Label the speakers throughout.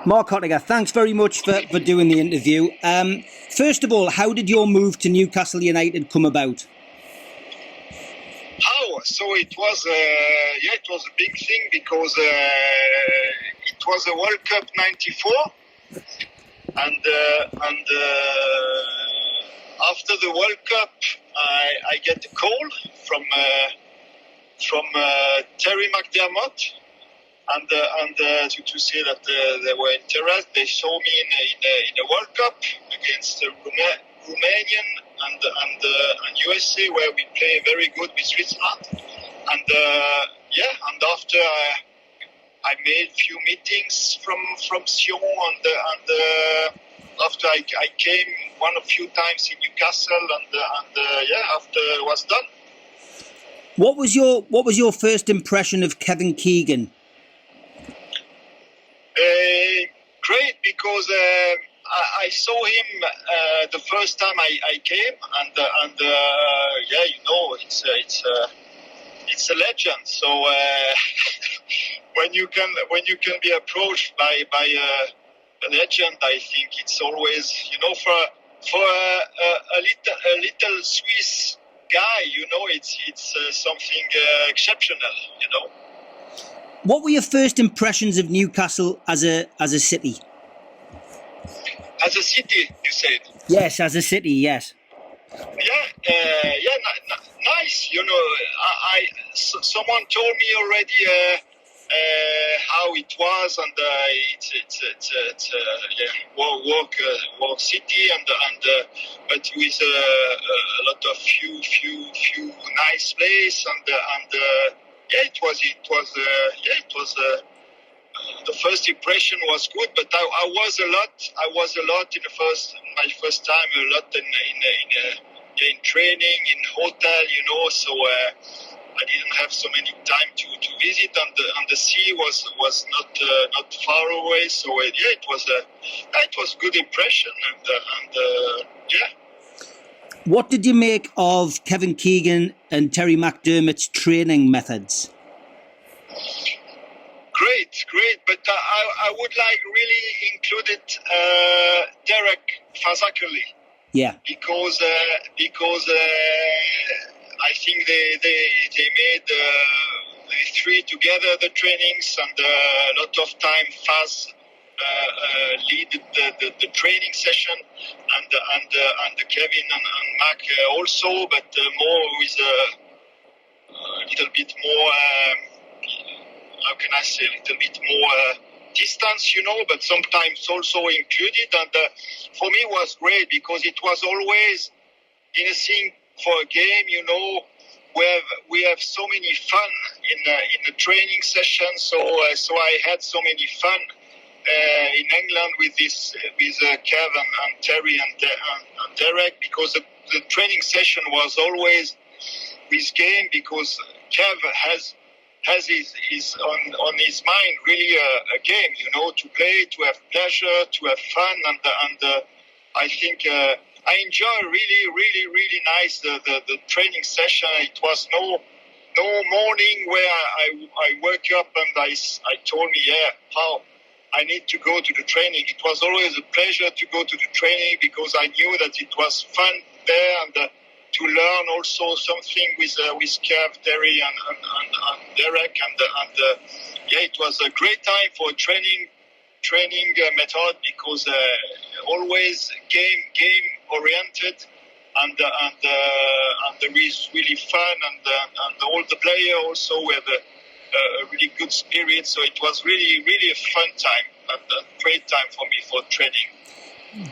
Speaker 1: Marc Hottiger, thanks very much for doing the interview. First of all, how did your move to Newcastle United come about?
Speaker 2: How? So it was a big thing because it was a World Cup '94, and after the World Cup, I get a call from Terry McDermott. And to say that they were interested, they saw me in a World Cup against Romanian and USA, where we play very good with Switzerland. And and after I made few meetings from Sion, and after I came a few times in Newcastle, after it was done.
Speaker 1: What was your first impression of Kevin Keegan?
Speaker 2: Great, because I saw him the first time I came, and it's a legend. So when you can be approached by a legend, I think it's always, for a little Swiss guy, it's something exceptional,
Speaker 1: What were your first impressions of Newcastle as a city?
Speaker 2: As a city, you said?
Speaker 1: Yes, as a city, yes.
Speaker 2: Nice. Someone told me already how it was, and it's work city, but with a lot of few nice place, it was. The first impression was good, but I was a lot in my first time, a lot in training, in hotel, so I didn't have so many time to visit, and the sea was not far away, so it was good impression,
Speaker 1: What did you make of Kevin Keegan and Terry McDermott's training methods?
Speaker 2: Great, but I would like really included Derek Fazakali.
Speaker 1: Yeah.
Speaker 2: Because I think they made the three together the trainings, and a lot of time Faz lead the training session, and Kevin and Marc also, but more with a little bit more. How can I say, a little bit more distance, but sometimes also included. And for me it was great, because it was always in a thing for a game, where we have so many fun in the training session. So I had so many fun in England with Kev and Terry and Derek, because the training session was always with game, because Kev has his on his mind really a game, to play, to have pleasure, to have fun, and I think I enjoy really nice the training session. It was no morning where I woke up and I told me how I need to go to the training. It was always a pleasure to go to the training, because I knew that it was fun there, and to learn also something with Kev, Terry, and Derek, and it was a great time for training method, because always game oriented, and there is really fun, and all the players also have a really good spirit. So it was really a fun time, and a great time for me for training.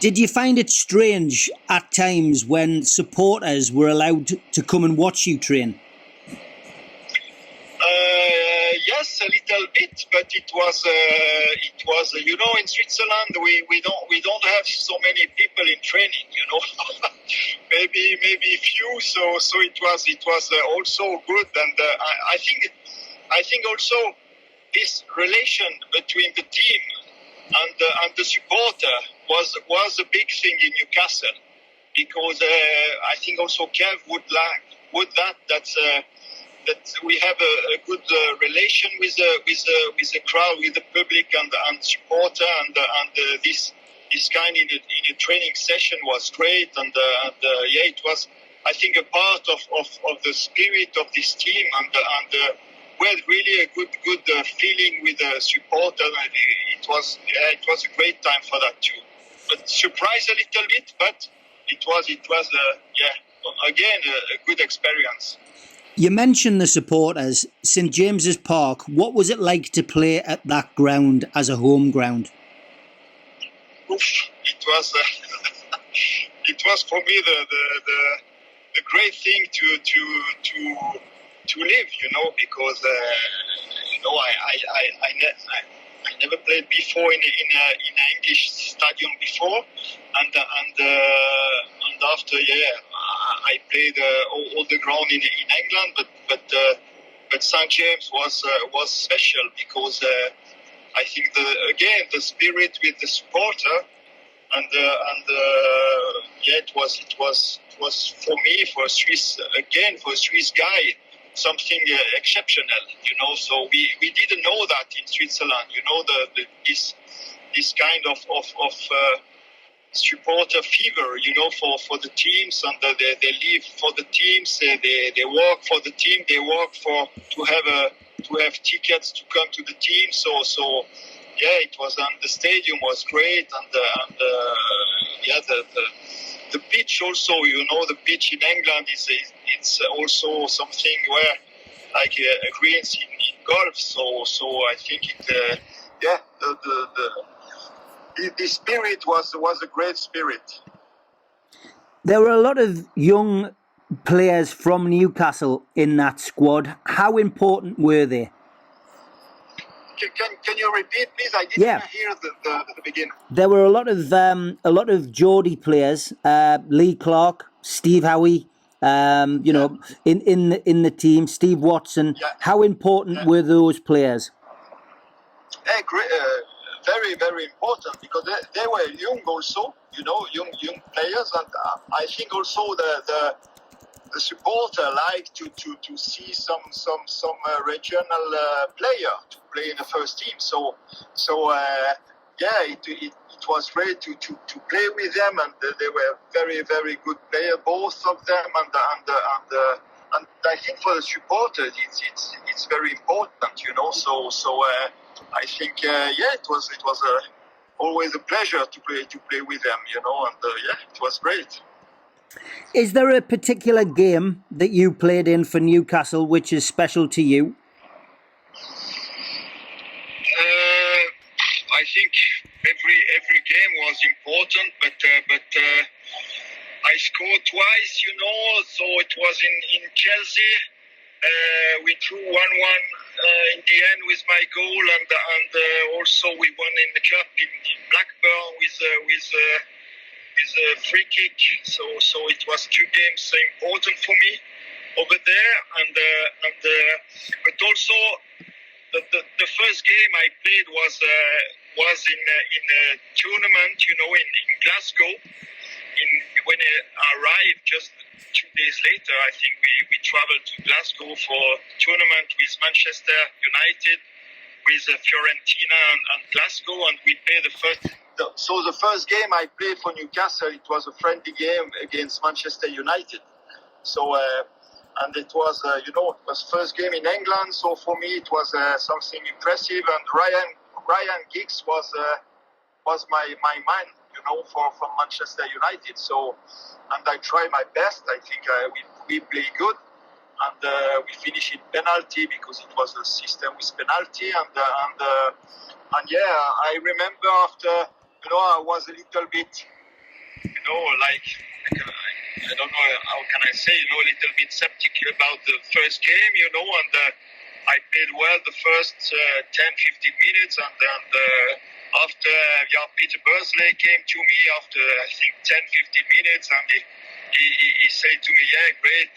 Speaker 1: Did you find it strange at times when supporters were allowed to come and watch you train?
Speaker 2: Yes, a little bit, but it was in Switzerland we don't have so many people in training, maybe few, so it was also good, and I think also this relation between the team and the supporter was a big thing in Newcastle, because I think also Kev would that that we have a good relation with the crowd, with the public and supporter, and this kind in a training session was great, and yeah, it was, I think, a part of the spirit of this team, and we had really a good feeling with the supporter, and it was a great time for that too. But surprised a little bit, but it was again a good experience.
Speaker 1: You mentioned the supporters, St James's Park. What was it like to play at that ground as a home ground?
Speaker 2: Oof, it was it was for me the great thing to live, because I never played before in an English stadium before, and after I played all the ground in England, but St James was special because I think the spirit with the supporter, and it was for me, for a Swiss guy, something exceptional, So we didn't know that in Switzerland, this kind of supporter fever, for the teams, and they live for the teams, they work for the team, they work to have tickets to come to the team. So yeah, it was, and the stadium was great, and the pitch also, the pitch in England it's also something where like greens in golf. So I think the spirit was a great spirit.
Speaker 1: There were a lot of young players from Newcastle in that squad. How important were they?
Speaker 2: Can you repeat, please? I didn't hear the beginning.
Speaker 1: There were a lot of Geordie players, Lee Clark, Steve Howie, in the team, Steve Watson.
Speaker 2: Yeah.
Speaker 1: How important were those players?
Speaker 2: Very, very important, because they were young also, young players, and I think also the supporter like to see some regional player to play in the first team. So it was great to play with them, and they were very, very good players, both of them, and I think for the supporters it's very important, So I think it was always a pleasure to play with them, and it was great.
Speaker 1: Is there a particular game that you played in for Newcastle which is special to you?
Speaker 2: I think every game was important, but I scored twice, So it was in Chelsea. We drew 1-1 in the end with my goal, and also we won in the cup in Blackburn with a free kick. So it was two games important for me over there, but also the first game I played was in a tournament, in Glasgow. When I arrived, just 2 days later, I think we traveled to Glasgow for a tournament with Manchester United, with Fiorentina and Glasgow, and we played the first. So the first game I played for Newcastle, it was a friendly game against Manchester United. So and it was it was first game in England. So for me it was something impressive. And Ryan Giggs was my man, from Manchester United. So, and I tried my best. I think we played good, and we finished in penalty because it was a system with penalty. And I remember after. I was a little bit, I don't know how can I say, a little bit skeptical about the first game, and I played well the first 10-15 minutes, and after Peter Bursley came to me after I think 10-15 minutes, and he said to me, great,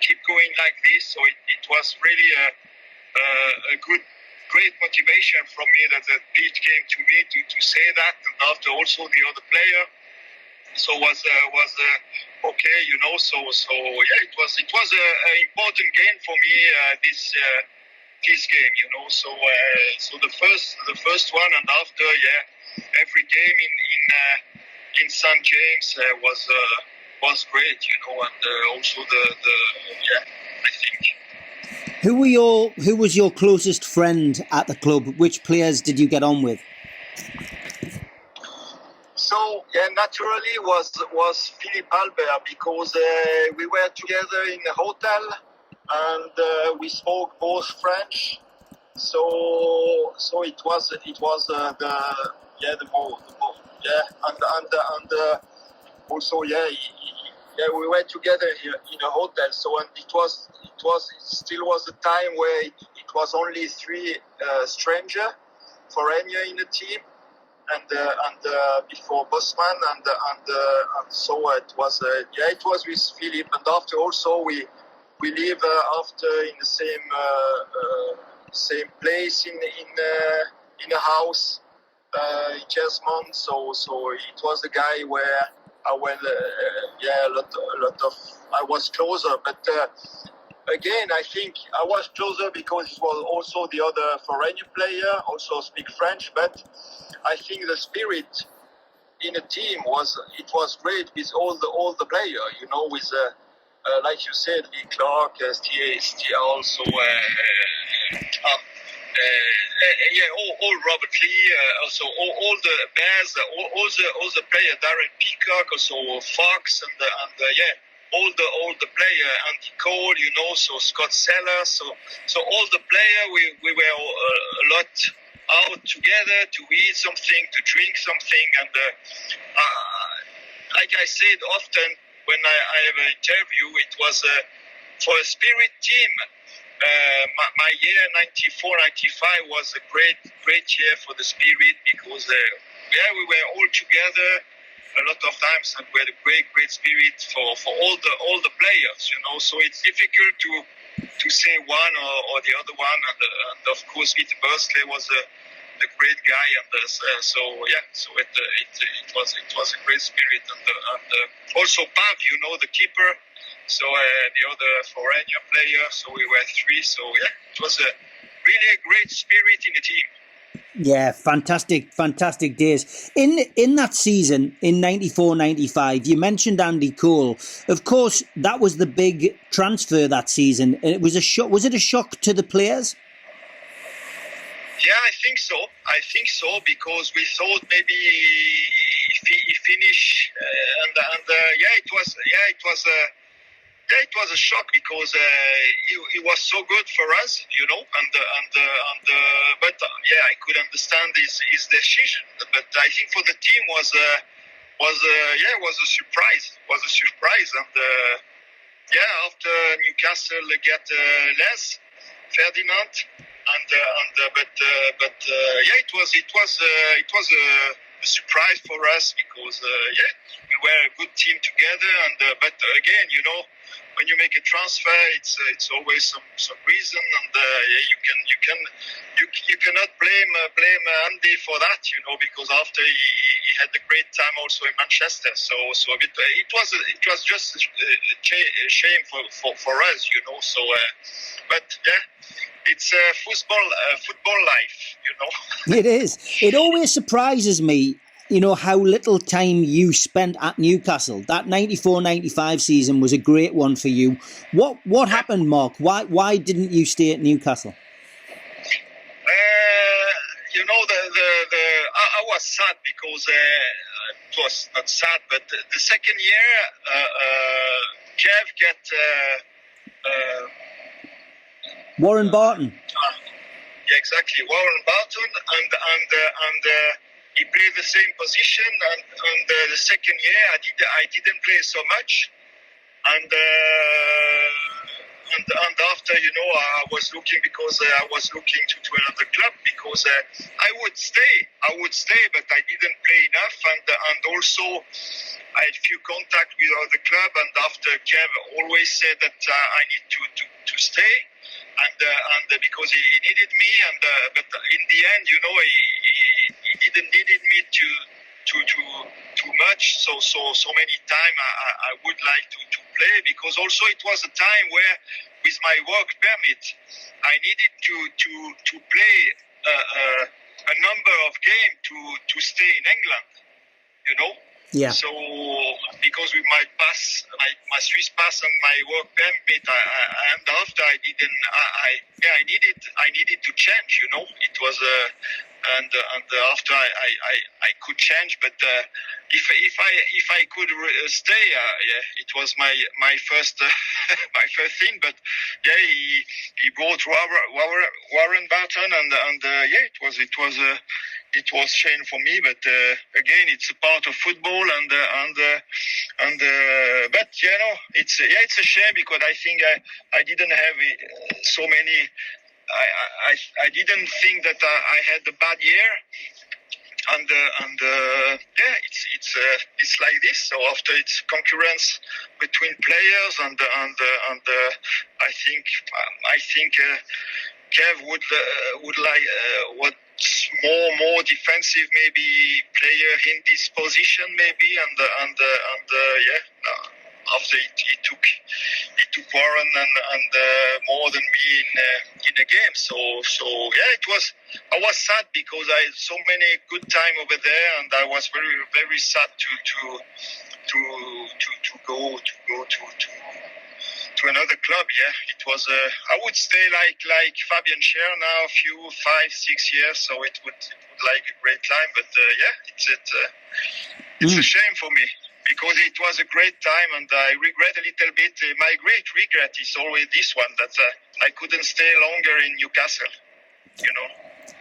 Speaker 2: keep going like this. So it was really a great motivation from me that Pete came to me to say that, and after also the other player. So was okay, so yeah, it was a important game for me, this game, so the first one, and after, every game in St. James was great, and also the I think.
Speaker 1: Who was your closest friend at the club? Which players did you get on with?
Speaker 2: So naturally was Philippe Albert, because we were together in a hotel, and we spoke both French. So it was the more and also we were together here in a hotel. So, and it still was a time where it was only three stranger foreigner in the team. And before Bosman, and so it was with Philip, and after also we live after in the same place in a house in Jesmond, so it was the guy where I went a lot of I was closer, but again, I think I was closer because it was also the other foreign player, also speak French, but I think the spirit in the team was great with all the players, with like you said, Lee Clark, Stia also, all Robert Lee, also all the Bears, all the players, Darren Peacock, also Fox, and all the player, Andy Cole, so Scott Sellers, so all the player, we were a lot out together to eat something, to drink something, and like I said often when I have an interview, it was for a spirit team. My year 94-95 was a great year for the spirit, because we were all together a lot of times, and we had a great spirit for all the players, so it's difficult to say one or the other one, and of course Peter Bursley was a great guy, and so it was a great spirit, and also Pav, the keeper, so the other foreign player, so we were three, so it was really a great spirit in the team.
Speaker 1: Yeah, fantastic days. In that season, in 94-95, you mentioned Andy Cole. Of course, that was the big transfer that season. It was a shock. Was it a shock to the players?
Speaker 2: Yeah, I think so, because we thought maybe he finish, it was a shock, because he was so good for us, but I could understand his decision. But I think for the team was a surprise, and after Newcastle get Les Ferdinand, it was a surprise for us, because we were a good team together, and but again, when you make a transfer, it's always some reason, and you cannot blame Andy for that, because after he had a great time also in Manchester, so it was just a shame for us, so but it's football life,
Speaker 1: It is. It always surprises me, how little time you spent at Newcastle. That 94-95 season was a great one for you. What happened, Mark? Why didn't you stay at Newcastle?
Speaker 2: I was sad, because it was not sad, but the second year, Kev get
Speaker 1: Warren Barton.
Speaker 2: Yeah, exactly, Warren Barton, and he played the same position, and the second year I didn't play so much, and after, I was looking, because I was looking to another club, because I would stay, but I didn't play enough, and also I had few contact with other club, and after Kev always said that I need to stay, and because he needed me, and but in the end, he didn't needed me to too much. So many time I would like to play, because also it was a time where with my work permit I needed to play a number of games to stay in England, you know.
Speaker 1: Yeah.
Speaker 2: So because with my pass, my Swiss pass and my work permit, and after I needed to change, you know. It was and after I could change, but if I could stay, it was my first my first thing. But yeah, he brought Warren Barton, and yeah, it was shame for me, but again, it's a part of football, and but you know, it's a shame, because I think I didn't have so many. I didn't think that I had a bad year, and yeah, it's like this. So after it's concurrence between players, and I think Kev would like what's more defensive, maybe player in this position, maybe, and yeah. After he took Warren and more than me in the game. So yeah, I was sad, because I had so many good time over there, and I was very very sad to go to another club. Yeah, it was. I would stay like Fabian Scher now, a few 5-6 years. So it would like a great time. But yeah, it's a shame for me, because it was a great time, and I regret a little bit. My great regret is always this one, that I couldn't stay longer in Newcastle. You know.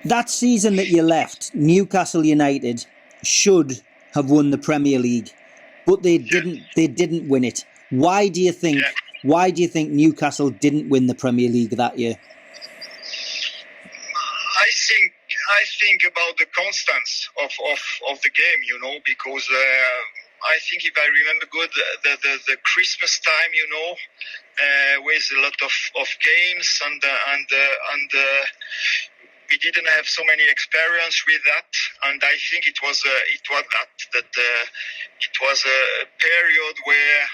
Speaker 1: That season that you left, Newcastle United should have won the Premier League, but they didn't. They didn't win it. Why do you think?
Speaker 2: Yeah.
Speaker 1: Why do you think Newcastle didn't win the Premier League that year?
Speaker 2: I think about the constance of the game, you know, because I think, if I remember good, the Christmas time, you know, with a lot of games, and we didn't have so many experience with that, and I think it was it was a period where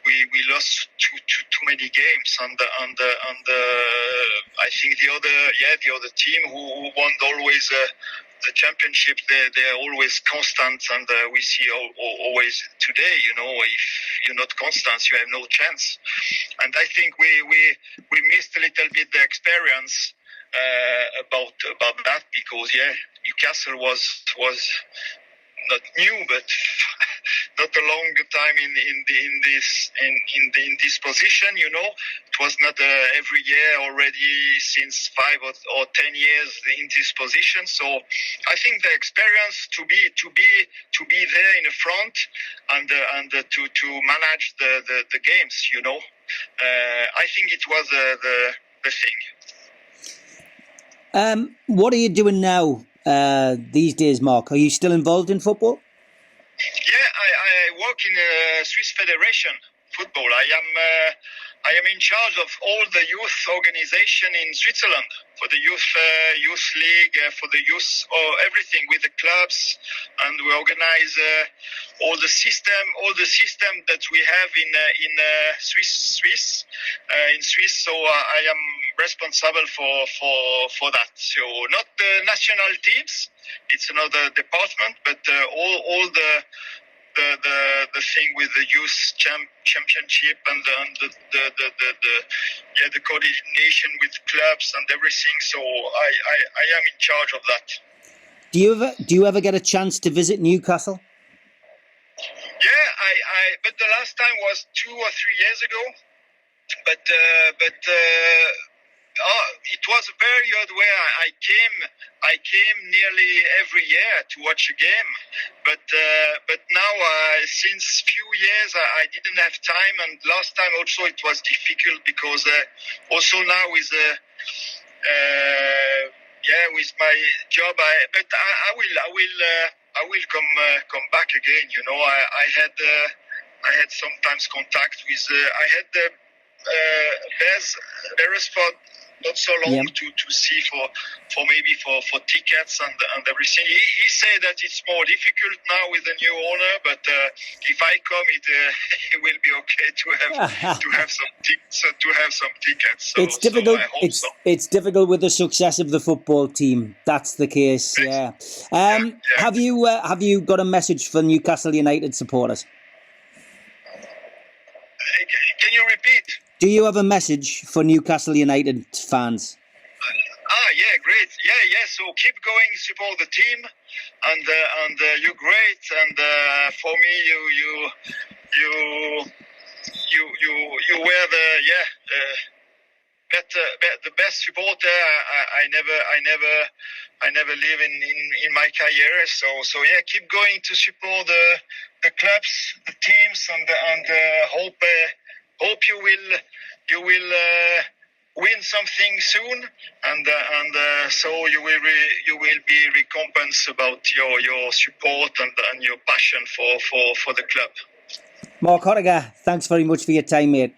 Speaker 2: we lost too many games, and I think the other team who won always the championship, they're always constant, and we see always today, you know, if you're not constant, you have no chance. And I think we missed a little bit the experience about that, because yeah, Newcastle was not new, but not a long time in this position, you know. It was not every year already since 5 or 10 years in this position. So I think the experience to be there in the front, and to manage the games, you know. I think it was the thing.
Speaker 1: What are you doing now these days, Marc? Are you still involved in football?
Speaker 2: Yeah, I work in a Swiss Federation football. I am in charge of all the youth organization in Switzerland, for the youth league, for the youth, or everything with the clubs, and we organize all the system that we have in Swiss. So I am responsible for that. So not the national teams, it's another department, but all the thing with the youth championship, and the coordination with clubs and everything. So I am in charge of that.
Speaker 1: Do you ever get a chance to visit Newcastle?
Speaker 2: Yeah, but the last time was 2 or 3 years ago. But it was a period where I came nearly every year to watch a game, but now since few years I didn't have time, and last time also it was difficult, because also now with with my job, but I will come back again. You know, I had sometimes contact with I had the Beresford not so long to see for maybe for tickets and everything. He said that it's more difficult now with the new owner, but if I come, it will be okay to have some tickets. So,
Speaker 1: it's difficult.
Speaker 2: So I hope so.
Speaker 1: It's difficult with the success of the football team. That's the case. Yeah. Have you got a message for Newcastle United supporters?
Speaker 2: Can you repeat?
Speaker 1: Do you have a message for Newcastle United fans?
Speaker 2: Yeah, great. Yeah. So keep going, support the team, and you're great. And for me, you were the best supporter I never live in my career. So yeah, keep going to support the clubs, the teams, and hope you will win something soon, and so you will be recompensed about your support and your passion for the club.
Speaker 1: Marc Hottiger, thanks very much for your time, mate.